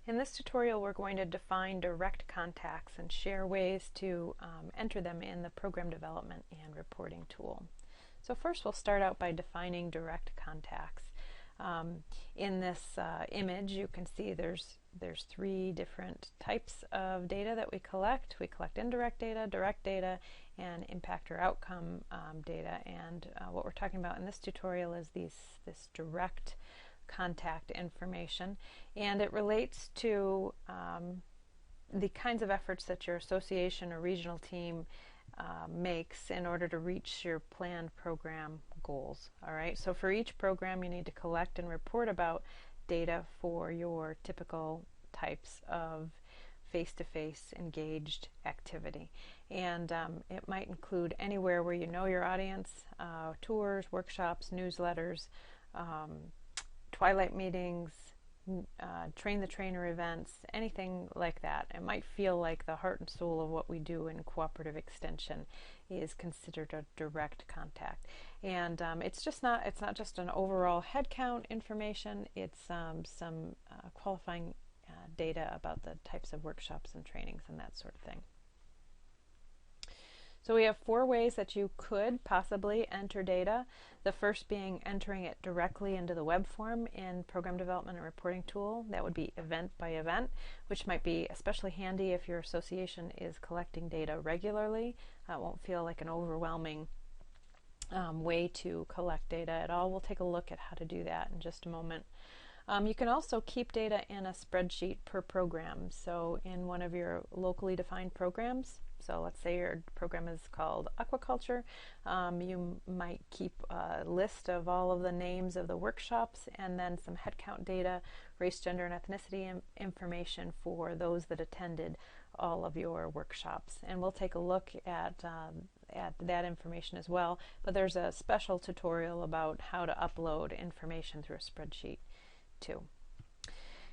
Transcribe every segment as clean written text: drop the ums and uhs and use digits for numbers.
In this tutorial, we're going to define direct contacts and share ways to enter them in the program development and reporting tool. So first we'll start out by defining direct contacts. In this image you can see there's three different types of data that we collect. We collect indirect data, direct data, and impact or outcome data, and what we're talking about in this tutorial is this direct contact information, and it relates to the kinds of efforts that your association or regional team makes in order to reach your planned program goals. All right, so for each program you need to collect and report about data for your typical types of face-to-face engaged activity, and it might include anywhere where you know your audience, tours, workshops, newsletters, twilight meetings, train the trainer events, anything like that. It might feel like the heart and soul of what we do in cooperative extension is considered a direct contact, and it's not just an overall headcount information. It's some qualifying data about the types of workshops and trainings and that sort of thing. So we have four ways that you could possibly enter data. The first being entering it directly into the web form in Program Development and Reporting Tool. That would be event by event, which might be especially handy if your association is collecting data regularly. It won't feel like an overwhelming way to collect data at all. We'll take a look at how to do that in just a moment. You can also keep data in a spreadsheet per program. So in one of your locally defined programs, so let's say your program is called aquaculture, you might keep a list of all of the names of the workshops and then some headcount data, race, gender, and ethnicity information for those that attended all of your workshops. And we'll take a look at that information as well, but there's a special tutorial about how to upload information through a spreadsheet too.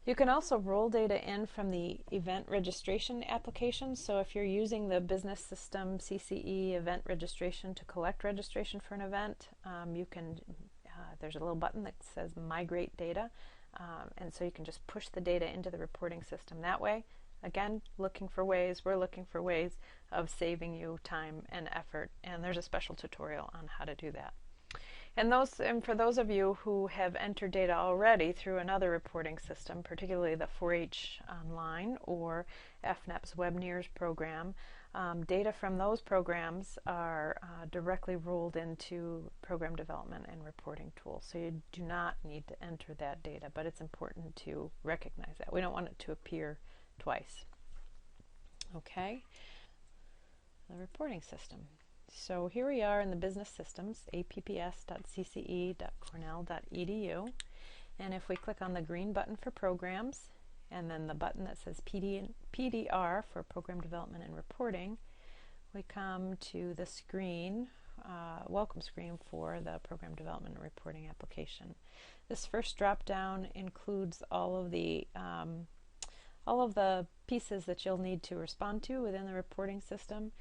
You can also roll data in from the event registration application. So if you're using the business system CCE event registration to collect registration for an event, you can there's a little button that says migrate data, and so you can just push the data into the reporting system that way. Again, we're looking for ways of saving you time and effort, and there's a special tutorial on how to do that. And for those of you who have entered data already through another reporting system, particularly the 4-H Online or FNEP's WebNears program, data from those programs are directly rolled into Program Development and Reporting Tool. So you do not need to enter that data, but it's important to recognize that. We don't want it to appear twice. Okay, the reporting system. So here we are in the business systems, apps.cce.cornell.edu, and if we click on the green button for programs and then the button that says PDR for program development and reporting, we come to the screen, welcome screen for the program development and reporting application. This first drop down includes all of the pieces that you'll need to respond to within the reporting system,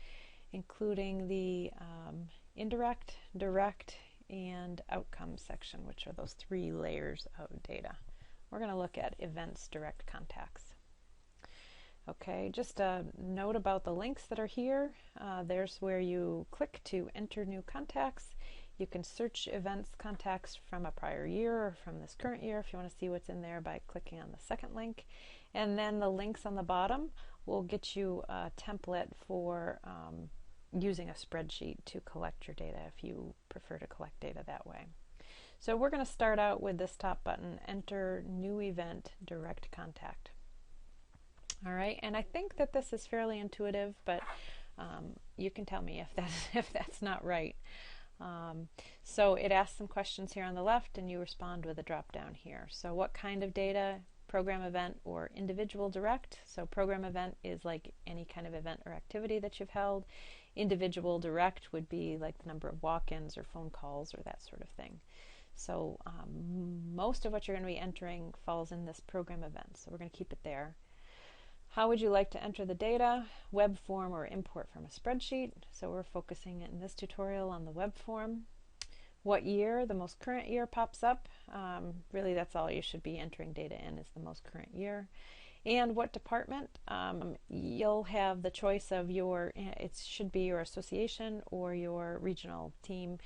including the indirect, direct, and outcome section, which are those three layers of data. We're going to look at events direct contacts. Okay, just a note about the links that are here. There's where you click to enter new contacts. You can search events contacts from a prior year or from this current year if you want to see what's in there by clicking on the second link. And then the links on the bottom will get you a template for using a spreadsheet to collect your data if you prefer to collect data that way. So we're going to start out with this top button, Enter New Event Direct Contact. All right, and I think that this is fairly intuitive, but you can tell me if that's not right. So it asks some questions here on the left, and you respond with a drop down here. So what kind of data? Program event or individual direct. So program event is like any kind of event or activity that you've held. Individual direct would be like the number of walk-ins or phone calls or that sort of thing. So most of what you're going to be entering falls in this program event, so we're going to keep it there. How would you like to enter the data? Web form or import from a spreadsheet. So we're focusing in this tutorial on the web form. What year? The most current year pops up. Really that's all you should be entering data in, is the most current year. And what department? You'll have the choice of it should be your association or your regional team.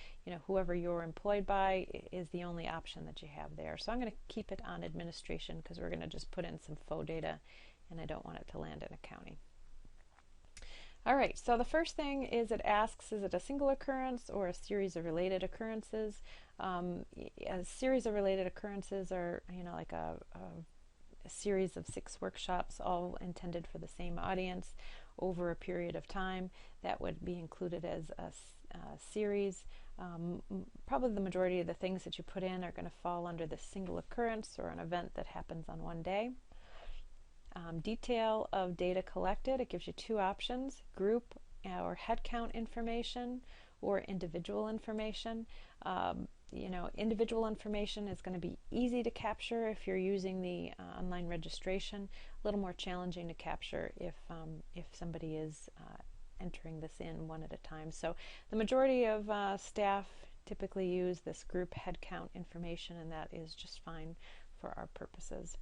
Whoever you're employed by is the only option that you have there. So I'm going to keep it on administration because we're going to just put in some faux data and I don't want it to land in accounting. All right, so the first thing is it asks, is it a single occurrence or a series of related occurrences? A series of related occurrences are, like a series of 6 workshops, all intended for the same audience over a period of time. That would be included as a series. Probably the majority of the things that you put in are going to fall under the single occurrence or an event that happens on one day. Detail of data collected, it gives you 2 options, group or head count information or individual information. Individual information is going to be easy to capture if you're using the online registration, a little more challenging to capture if somebody is entering this in one at a time. So the majority of staff typically use this group head count information, and that is just fine for our purposes.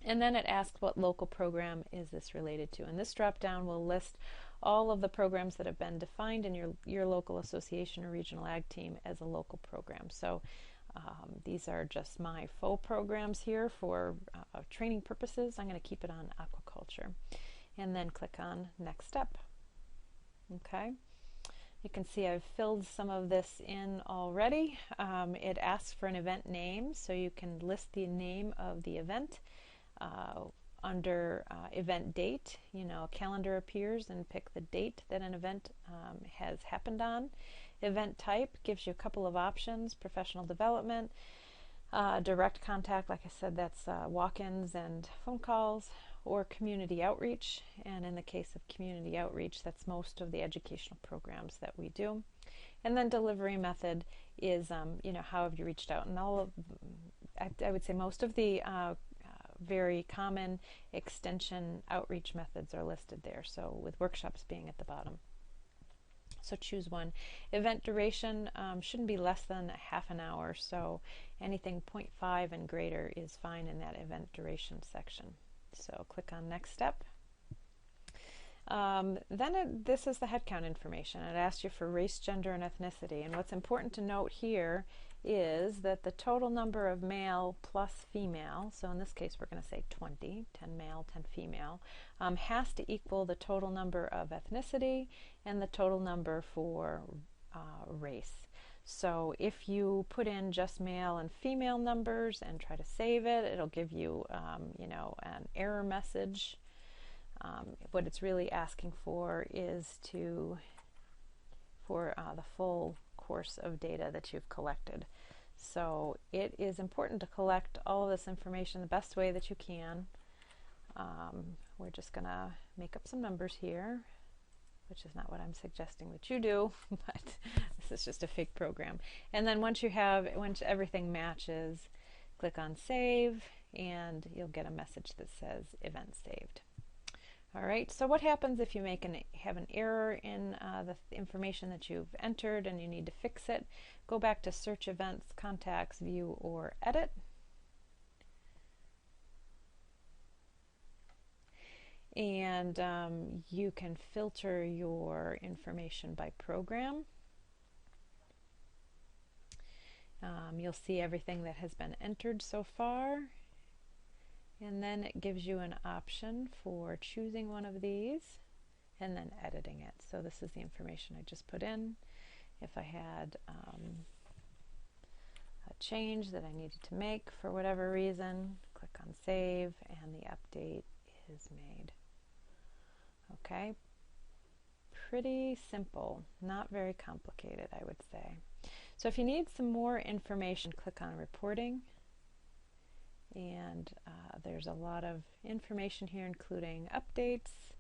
And then it asks what local program is this related to, and this drop down will list all of the programs that have been defined in your local association or regional ag team as a local program. So these are just my faux programs here for training purposes. I'm going to keep it on aquaculture and then click on next step. Okay. You can see I've filled some of this in already. It asks for an event name, so you can list the name of the event. Under event date, a calendar appears, and pick the date that an event has happened on. Event type gives you a couple of options: professional development, direct contact, like I said, that's walk-ins and phone calls, or community outreach. And in the case of community outreach, that's most of the educational programs that we do. And then delivery method is, how have you reached out? And all of, I would say most of the very common extension outreach methods are listed there, so with workshops being at the bottom. So choose one. Event duration shouldn't be less than a half an hour, so anything 0.5 and greater is fine in that event duration section. So click on next step. This is the headcount information. It asks you for race, gender, and ethnicity. And what's important to note here is that the total number of male plus female, so in this case we're going to say 20, 10 male, 10 female, has to equal the total number of ethnicity and the total number for race. So if you put in just male and female numbers and try to save it, it'll give you, an error message. What it's really asking for is for the full course of data that you've collected. So it is important to collect all of this information the best way that you can. We're just going to make up some numbers here, which is not what I'm suggesting that you do, but this is just a fake program. And then once everything matches, click on save, and you'll get a message that says event saved. All right, so what happens if you have an error in the information that you've entered and you need to fix it? Go back to Search Events, Contacts, View, or Edit. And you can filter your information by program. You'll see everything that has been entered so far. And then it gives you an option for choosing one of these and then editing it. So this is the information I just put in. If I had a change that I needed to make for whatever reason, click on save and the update is made. Okay, pretty simple, not very complicated, I would say. So if you need some more information, click on reporting. And there's a lot of information here, including updates,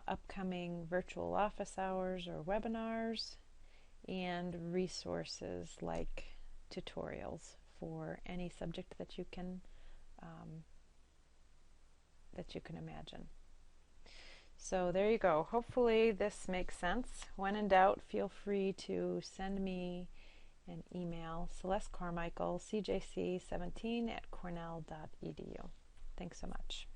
upcoming virtual office hours or webinars, and resources like tutorials for any subject that you can imagine. So there you go. Hopefully this makes sense. When in doubt, feel free to send me an email, Celeste Carmichael, CJC17@cornell.edu. Thanks so much.